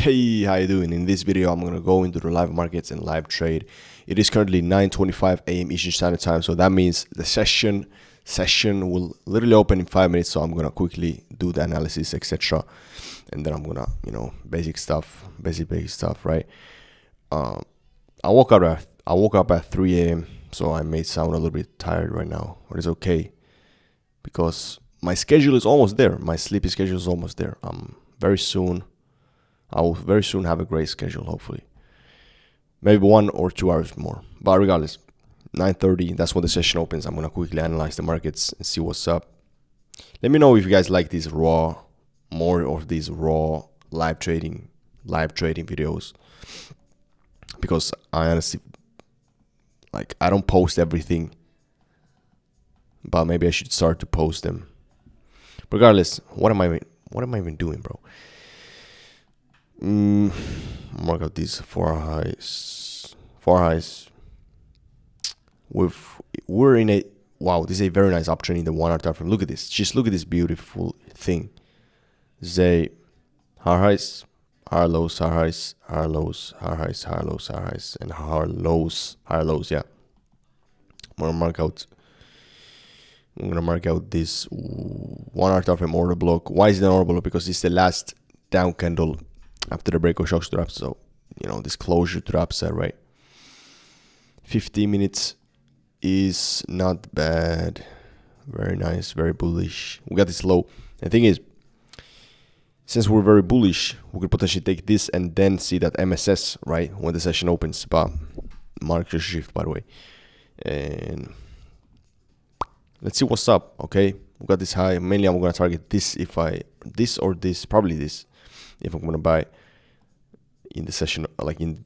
Hey, how you doing? In this video, I'm going to go into the live markets and live trade. It is currently 9:25 a.m. Eastern Standard Time, so that means the session will literally open in 5 minutes. So I'm going to quickly do the analysis, etc. And then I'm going to, basic stuff, right? I woke up at 3 a.m. So I may sound a little bit tired right now, but it's okay because my schedule is almost there. My sleepy schedule is almost there. I will very soon have a great schedule, hopefully. Maybe 1 or 2 hours more. But regardless, 9:30, that's when the session opens. I'm going to quickly analyze the markets and see what's up. Let me know if you guys like more of these raw live trading videos. Because I honestly, I don't post everything. But maybe I should start to post them. Regardless, what am I even doing, bro? Mark out these four highs. We're in a wow. This is a very nice uptrend in the 1 hour time frame. Look at this. Just look at this beautiful thing. This is a higher highs, higher lows, higher highs, higher lows, higher highs, higher lows, higher highs, and higher lows. Yeah. I'm gonna mark out this 1 hour time frame order block. Why is it an order block? Because it's the last down candle after the break of shocks to the upside. So, this closure to the upside, right? 15 minutes is not bad. Very nice, very bullish. We got this low. The thing is, since we're very bullish, we could potentially take this and then see that MSS, right, when the session opens. But market shift, by the way. And let's see what's up, okay? We got this high. Mainly, I'm going to target this probably this. If I'm going to buy in the session, as soon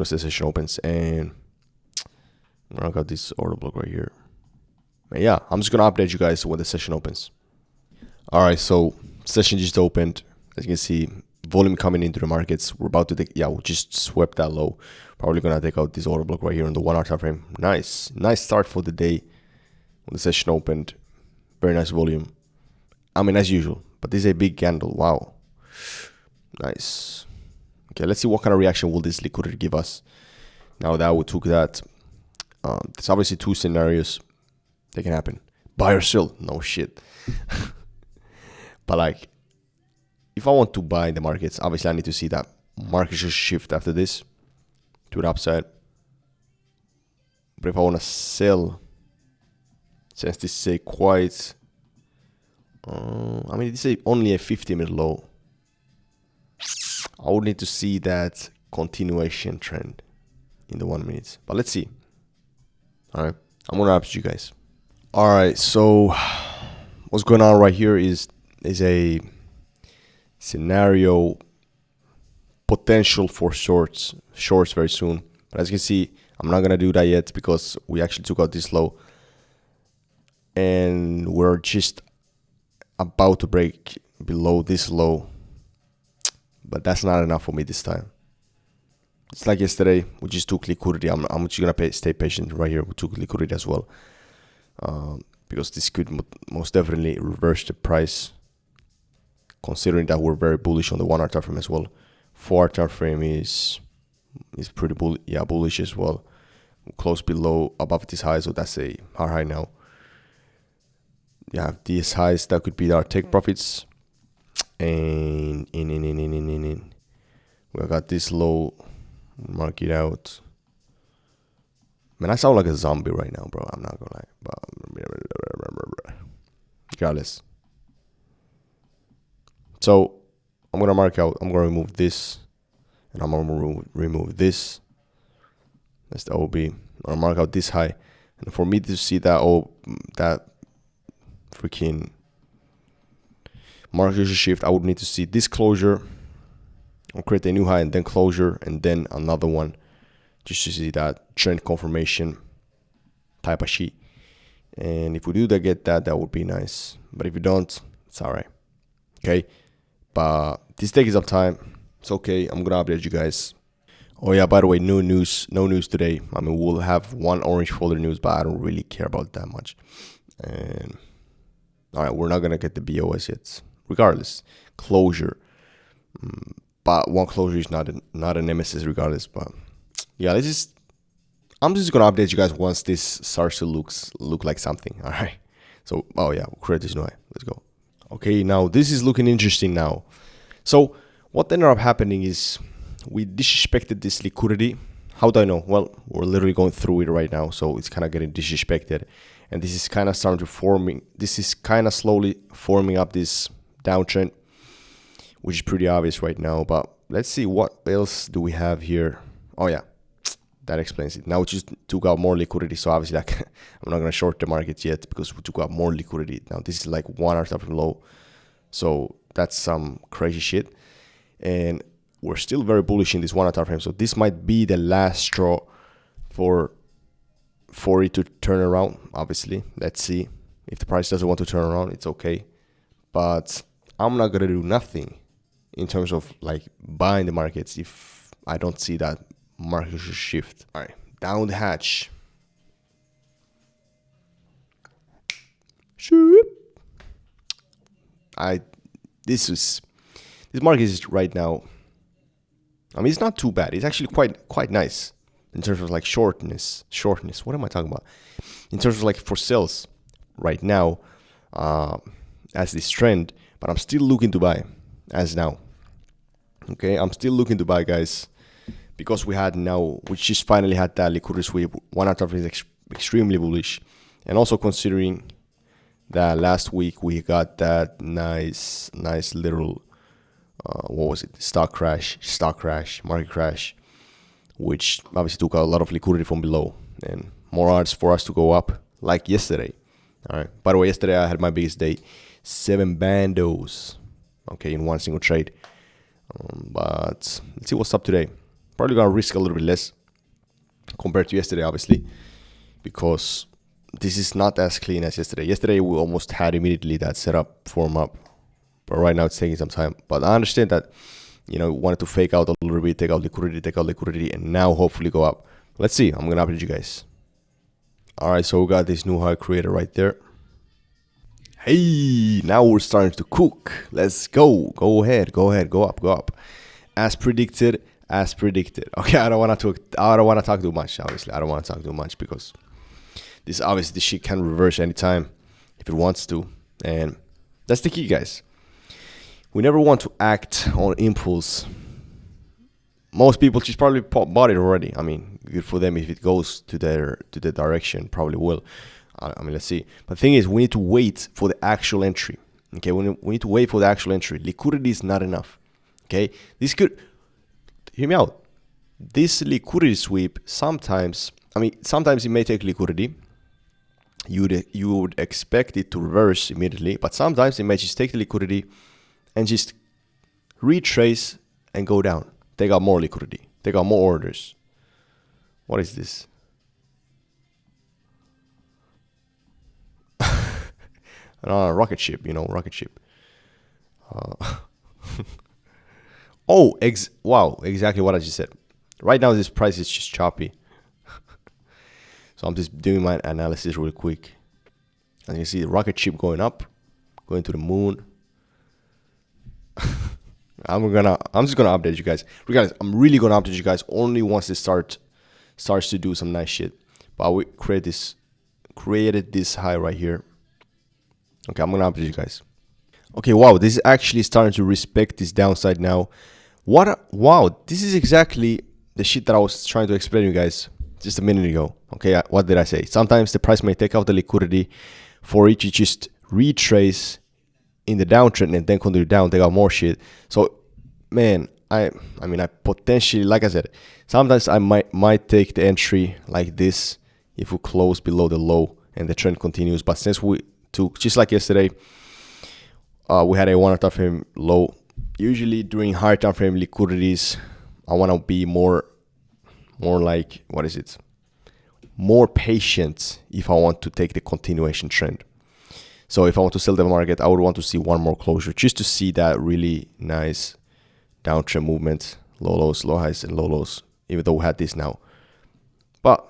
as the session opens. And I got this order block right here. But yeah, I'm just going to update you guys when the session opens. All right, so session just opened. As you can see, volume coming into the markets. We're about to take, we just swept that low. Probably going to take out this order block right here on the 1 hour time frame. Nice start for the day when the session opened. Very nice volume. As usual, but this is a big candle. Wow. Nice. Okay, let's see what kind of reaction will this liquidity give us. Now that we took that, there's obviously 2 scenarios that can happen. Buy or sell. No shit. But if I want to buy in the markets, obviously I need to see that market should shift after this to the upside. But if I want to sell, since this is a quite, this is only a 50-minute low. I would need to see that continuation trend in the 1 minute. But let's see. All right. I'm going to update you guys. All right. So what's going on right here is a scenario potential for shorts very soon. But as you can see, I'm not going to do that yet because we actually took out this low. And we're just about to break below this low. But that's not enough for me this time. It's like yesterday, we just took liquidity. I'm just going to stay patient right here. We took liquidity as well. Because this could most definitely reverse the price. Considering that we're very bullish on the 1 hour time frame as well. 4 hour time frame is pretty bullish as well. We're close above this high, so that's a hard high now. You have these highs that could be our take profits. And we got this low. Mark it out. Man, I sound like a zombie right now, bro. I'm not gonna lie. But regardless. So I'm gonna mark out. I'm gonna remove this, and I'm gonna remove this. That's the OB. I'm gonna mark out this high, and for me to see that freaking market shift, I would need to see this closure or create a new high and then closure and then another one just to see that trend confirmation type of shit. And if we do get that would be nice. But if you don't, it's all right. Okay. But this taking some time. It's okay. I'm going to update you guys. Oh yeah, by the way, no news today. We'll have one orange folder news, but I don't really care about that much. And all right, we're not going to get the BOS yet. Regardless, closure. but one closure is not a nemesis regardless. But yeah, I'm just gonna update you guys once this starts to look like something. All right. So yeah, we'll create this new high. Let's go. Okay, now this is looking interesting now. So what ended up happening is we disrespected this liquidity. How do I know? Well, we're literally going through it right now, so it's kind of getting disrespected, and this is kind of starting to forming. This is kind of slowly forming up this downtrend, which is pretty obvious right now. But let's see what else do we have here. Oh yeah, that explains it. Now we just took out more liquidity, so obviously like I'm not gonna short the market yet because we took out more liquidity. Now this is like 1 hour from low, so that's some crazy shit, and we're still very bullish in this 1 hour time frame. So this might be the last straw for it to turn around. Obviously, let's see. If the price doesn't want to turn around, it's okay, but I'm not gonna do nothing in terms of like buying the markets if I don't see that market should shift. All right, down the hatch. Shoop. This market is right now. I mean, it's not too bad. It's actually quite nice in terms of like shortness. What am I talking about? In terms of like for sales right now, as this trend. But I'm still looking to buy as now. Okay, I'm still looking to buy, guys, because we just finally had that liquidity sweep. 1 hour is extremely bullish, and also considering that last week we got that nice little what was it? Stock crash, market crash, which obviously took out a lot of liquidity from below and more odds for us to go up like yesterday. All right. By the way, yesterday I had my biggest day, 7 bandos. Okay, in one single trade. But let's see what's up today. Probably gonna risk a little bit less compared to yesterday, obviously, because this is not as clean as yesterday. Yesterday we almost had immediately that setup form up, but right now it's taking some time. But I understand that, wanted to fake out a little bit, take out liquidity, and now hopefully go up. Let's see. I'm gonna update you guys. All right, so we got this new high creator right there. Hey, now we're starting to cook. Let's go. Go ahead. Go up. As predicted. Okay, I don't want to talk too much. Obviously, I don't want to talk too much because this shit can reverse anytime if it wants to, and that's the key, guys. We never want to act on impulse. Most people just probably bought it already. I mean, good for them if it goes to their direction. Probably will. I mean, let's see. But the thing is, we need to wait for the actual entry. Okay, we need to wait for the actual entry. Liquidity is not enough. Okay, hear me out. This liquidity sweep sometimes it may take liquidity. You would expect it to reverse immediately, but sometimes it may just take the liquidity and just retrace and go down. Take out more liquidity. Take out more orders. What is this? Rocket ship, rocket ship. Wow, exactly what I just said. Right now, this price is just choppy. So I'm just doing my analysis real quick. As you can see, the rocket ship going up, going to the moon. I'm just gonna update you guys. Regardless, I'm really gonna update you guys only once it starts to do some nice shit. But we created this high right here. Okay, I'm gonna update you guys. Okay, wow, this is actually starting to respect this downside now. Wow, this is exactly the shit that I was trying to explain to you guys just a minute ago. Okay, what did I say? Sometimes the price may take out the liquidity for it to just retrace in the downtrend and then continue down, take out more shit. So, man, I potentially, like I said, sometimes I might take the entry like this if we close below the low and the trend continues. But since we took, just like yesterday, we had a 1 hour time frame low. Usually during higher time frame liquidities, I want to be more like, what is it? More patient if I want to take the continuation trend. So if I want to sell the market, I would want to see one more closure just to see that really nice downtrend movement, low lows, low highs, and low lows, even though we had this now. But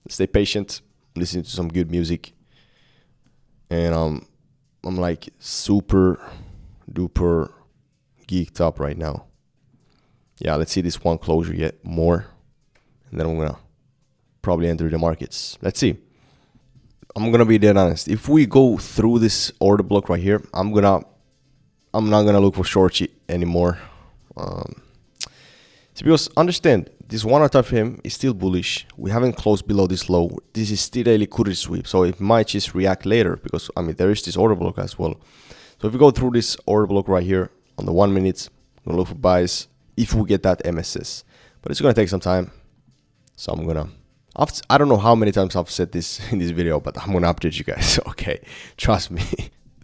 stay patient, listen to some good music, and I'm like super duper geeked up right now. Yeah, let's see this one closure yet more, and then I'm gonna probably enter the markets. Let's see. I'm gonna be dead honest. If we go through this order block right here, I'm not gonna look for short anymore. Because understand, this 1 hour time frame is still bullish. We haven't closed below this low. This is still a liquidity sweep, so it might just react later because I mean there is this order block as well. So if we go through this order block right here on the 1 minute, I'm gonna look for buys if we get that MSS. But it's gonna take some time. So I don't know how many times I've said this in this video, but I'm gonna update you guys. Okay, trust me.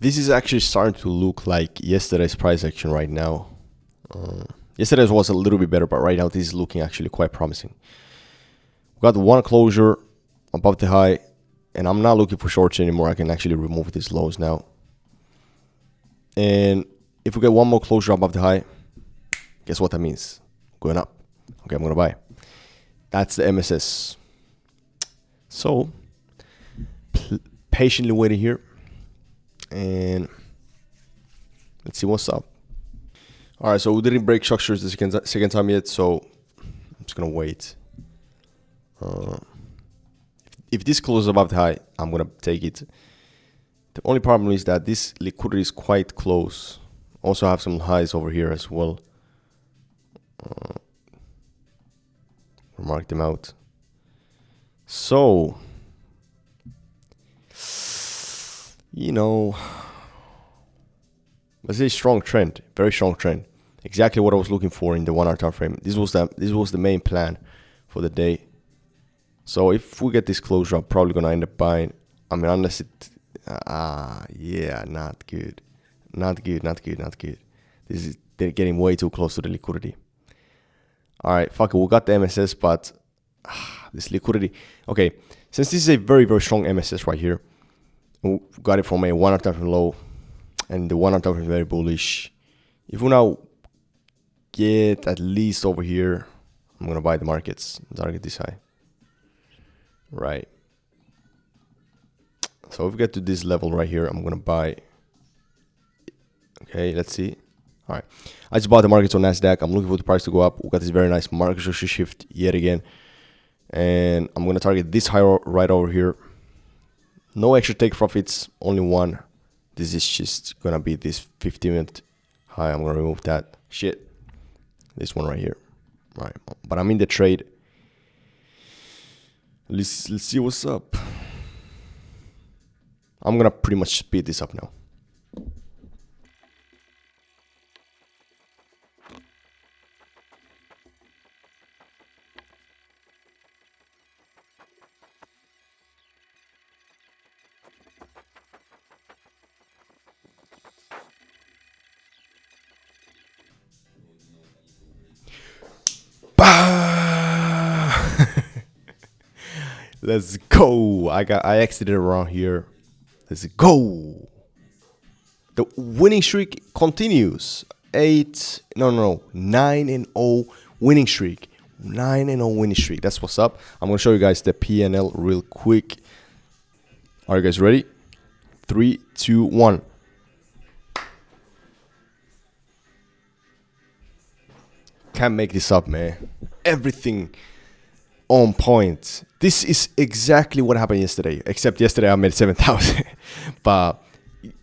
This is actually starting to look like yesterday's price action right now. Yesterday's was a little bit better, but right now this is looking actually quite promising. We got one closure above the high, and I'm not looking for shorts anymore. I can actually remove these lows now. And if we get one more closure above the high, guess what that means? Going up. Okay, I'm gonna buy. That's the MSS. So patiently waiting here, and let's see what's up. All right, so we didn't break structures the second time yet, so I'm just gonna wait. If this closes above the high, I'm gonna take it. The only problem is that this liquidity is quite close. Also have some highs over here as well. Mark them out. So, you know, it's a strong trend, very strong trend. Exactly what I was looking for in the 1 hour time frame. This was the main plan for the day. So if we get this closure, I'm probably gonna end up buying. I mean, unless it, yeah, not good. They're getting way too close to the liquidity. All right, fuck it, we got the MSS, but this liquidity. Okay, since this is a very, very strong MSS right here, we got it from a 1 hour time frame low, and the 1 hour time frame is very bullish. If we now get at least over here, I'm gonna buy the markets, target this high. Right. So if we get to this level right here, I'm gonna buy. Okay, let's see. All right, I just bought the markets on Nasdaq. I'm looking for the price to go up. We got this very nice market structure shift yet again, and I'm gonna target this high right over here. No extra take profits, only one. This is just gonna be this 50-minute high. I'm gonna remove that shit. This one right here. All right, but I'm in the trade. Let's see what's up. I'm gonna pretty much speed this up now. Let's go. I exited around here. Let's go. The winning streak continues. 9-0 winning streak. 9-0 winning streak. That's what's up. I'm gonna show you guys the PNL real quick. Are you guys ready? 3, 2, 1. Can't make this up, man. Everything on point. This is exactly what happened yesterday, except yesterday I made 7,000. But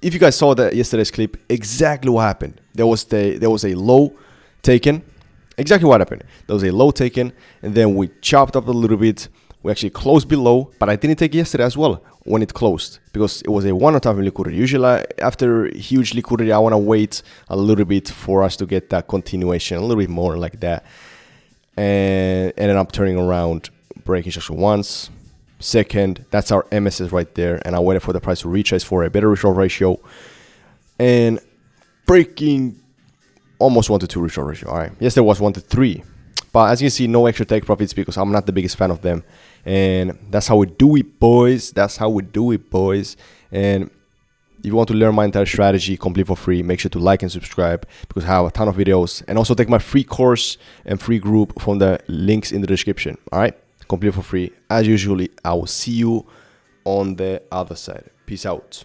if you guys saw that yesterday's clip, exactly what happened. There was a low taken. Exactly what happened. There was a low taken, and then we chopped up a little bit. We actually closed below, but I didn't take yesterday as well when it closed because it was a 1 hour time liquidity. Usually after huge liquidity, I want to wait a little bit for us to get that continuation, a little bit more like that. And ended up turning around, breaking structure once. Second, that's our MSS right there. And I waited for the price to retrace for a better retracement ratio. And breaking almost 1 to 2 retracement ratio. All right. Yes, there was 1 to 3. But as you can see, no extra take profits because I'm not the biggest fan of them. And that's how we do it, boys. That's how we do it, boys. And if you want to learn my entire strategy complete for free, make sure to like and subscribe because I have a ton of videos. And also take my free course and free group from the links in the description. All right? Complete for free. As usually, I will see you on the other side. Peace out.